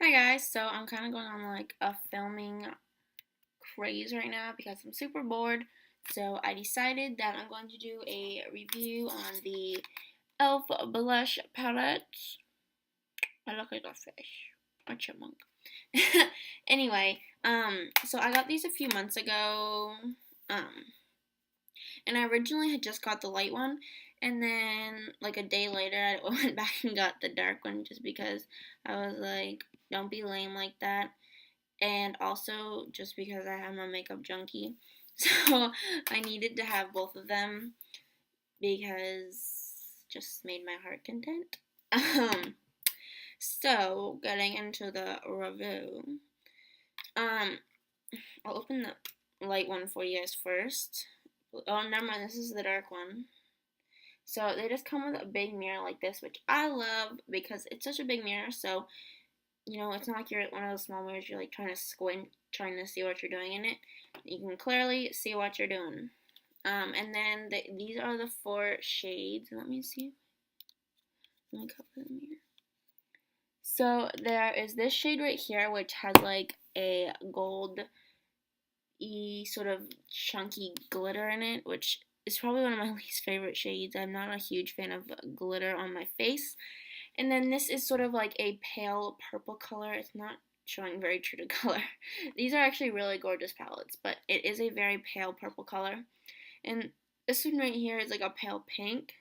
Hi guys, so I'm kind of going on like a filming craze right now because I'm super bored. So I decided that I'm going to do a review on the e.l.f. blush palette. I look like a fish, a chipmunk. Anyway, so I got these a few months ago, and I originally had just got the light one, and then like a day later I went back and got the dark one just because I was like, don't be lame like that. And also just because I am a makeup junkie. So I needed to have both of them because just made my heart content. So getting into the review. Um I'll open the light one for you guys first. Oh, never mind, this is the dark one. So they just come with a big mirror like this, which I love because it's such a big mirror. So it's not like you're at one of those small mirrors, you're like trying to squint, trying to see what you're doing in it. You can clearly see what you're doing. And then these are the four shades. Let me see. Let me cover them here. So there is this shade right here, which has like a gold sort of chunky glitter in it, which is probably one of my least favorite shades. I'm not a huge fan of glitter on my face. And then this is sort of like a pale purple color. It's not showing very true to color. These are actually really gorgeous palettes, but it is a very pale purple color. And this one right here is like a pale pink.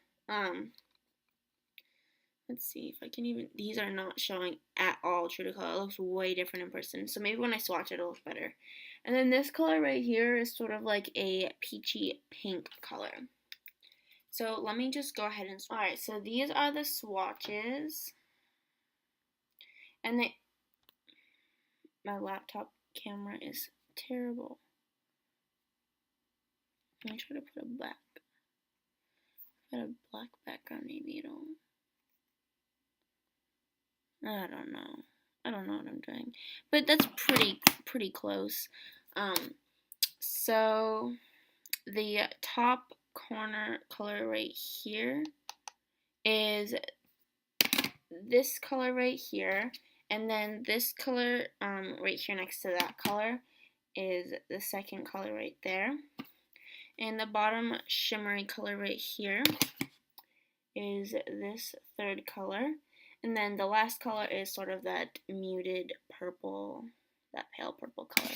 Let's see if I can even, these are not showing at all true to color. It looks way different in person. So maybe when I swatch it, it'll look better. And then this color right here is sort of like a peachy pink color. So let me just go ahead and, alright, so these are the swatches. And my laptop camera is terrible. Let me try to put a black background, maybe it'll, I don't know. I don't know what I'm doing. But that's pretty close. So the top corner color right here is this color right here, and then this color right here next to that color is the second color right there, and the bottom shimmery color right here is this third color, and then the last color is sort of that muted purple, that pale purple color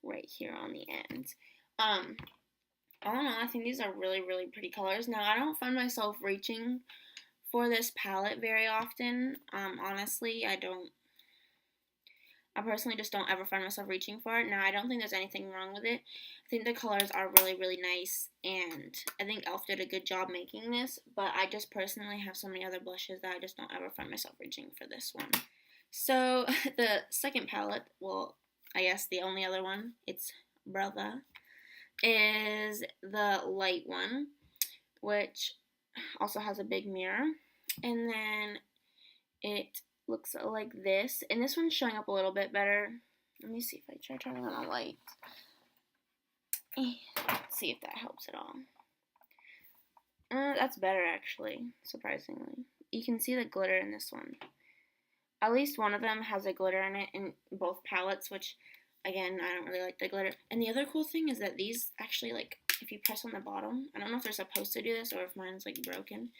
right here on the end. I don't know, I think these are really pretty colors. Now, I don't find myself reaching for this palette very often. Honestly, I personally just don't ever find myself reaching for it. Now, I don't think there's anything wrong with it. I think the colors are really nice, and I think e.l.f. did a good job making this, but I just personally have so many other blushes that I just don't ever find myself reaching for this one. So, the second palette, well, I guess the only other one, it's Brother, is the light one, which also has a big mirror, and then it looks like this, and this one's showing up a little bit better. Let me see if I try turning on the light. Let's see if that helps at all. That's better actually, surprisingly. You can see the glitter in this one. At least one of them has a glitter in it in both palettes, which again, I don't really like the glitter. And the other cool thing is that these actually, like, if you press on the bottom, I don't know if they're supposed to do this or if mine's like broken,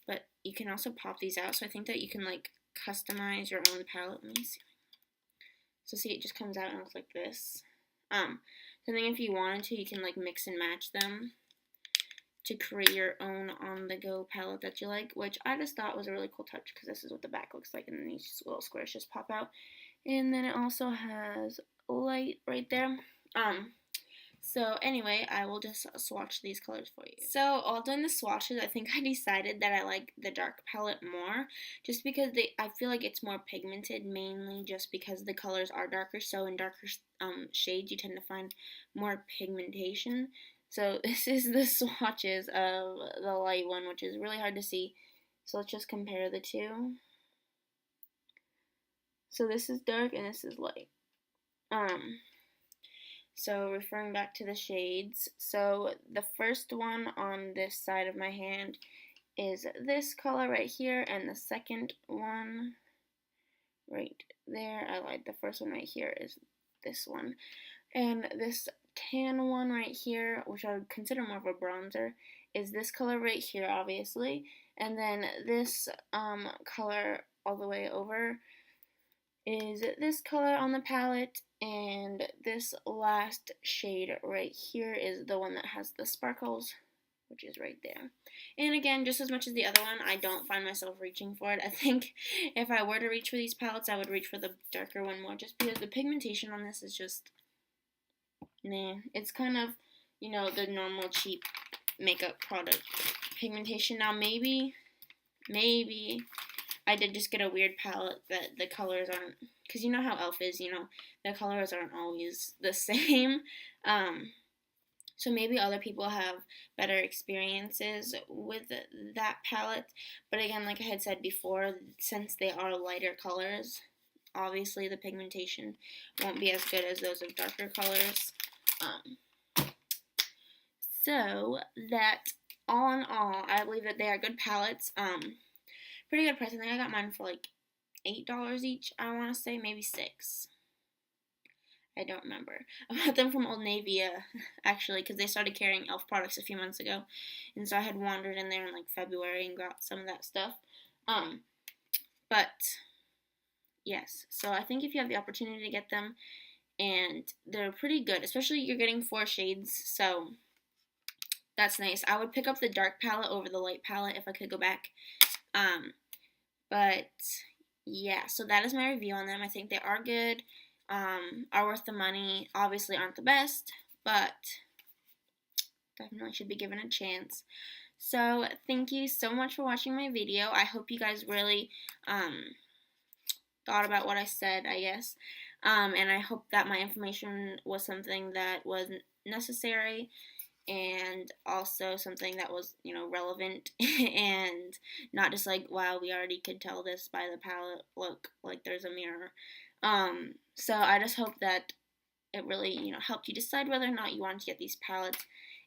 but you can also pop these out. So I think that you can like customize your own palette. Let me see. So see, it just comes out and looks like this. So then if you wanted to, you can like mix and match them to create your own on-the-go palette that you like, which I just thought was a really cool touch because this is what the back looks like, and then these little squares just pop out. And then it also has light right there. So anyway, I will just swatch these colors for you. So all done the swatches, I think I decided that I like the dark palette more, just because I feel like it's more pigmented, mainly just because the colors are darker. So in darker shades, you tend to find more pigmentation. So this is the swatches of the light one, which is really hard to see. So let's just compare the two. So this is dark and this is light. So referring back to the shades, so the first one on this side of my hand is this color right here, and the second one right there. I lied. The first one right here is this one. And this tan one right here, which I would consider more of a bronzer, is this color right here, obviously. And then this color all the way over is this color on the palette. And this last shade right here is the one that has the sparkles, which is right there. And again, just as much as the other one, I don't find myself reaching for it. I think if I were to reach for these palettes, I would reach for the darker one more, just because the pigmentation on this is just, nah. It's kind of, you know, the normal cheap makeup product pigmentation. Now maybe I did just get a weird palette that the colors aren't, because you know how e.l.f. is, you know, the colors aren't always the same. So maybe other people have better experiences with that palette. But again, like I had said before, since they are lighter colors, obviously the pigmentation won't be as good as those of darker colors. So that all in all, I believe that they are good palettes. Pretty good price. I think I got mine for like $8 each. I want to say maybe $6. I don't remember. I bought them from Old Navy, actually, because they started carrying e.l.f. products a few months ago, and so I had wandered in there in like February and got some of that stuff. But yes, so I think if you have the opportunity to get them, and they're pretty good, especially you're getting 4 shades, so that's nice. I would pick up the dark palette over the light palette if I could go back. But yeah, so that is my review on them. I think they are good. Are worth the money. Obviously aren't the best, but definitely should be given a chance. So thank you so much for watching my video. I hope you guys really thought about what I said, I guess. And I hope that my information was something that was necessary and also something that was, you know, relevant and not just like, wow, we already could tell this by the palette. Look, like there's a mirror. So I just hope that it really, you know, helped you decide whether or not you want to get these palettes.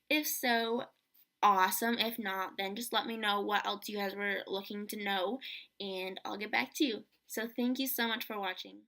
If so, awesome. If not, then just let me know what else you guys were looking to know, and I'll get back to you. So thank you so much for watching.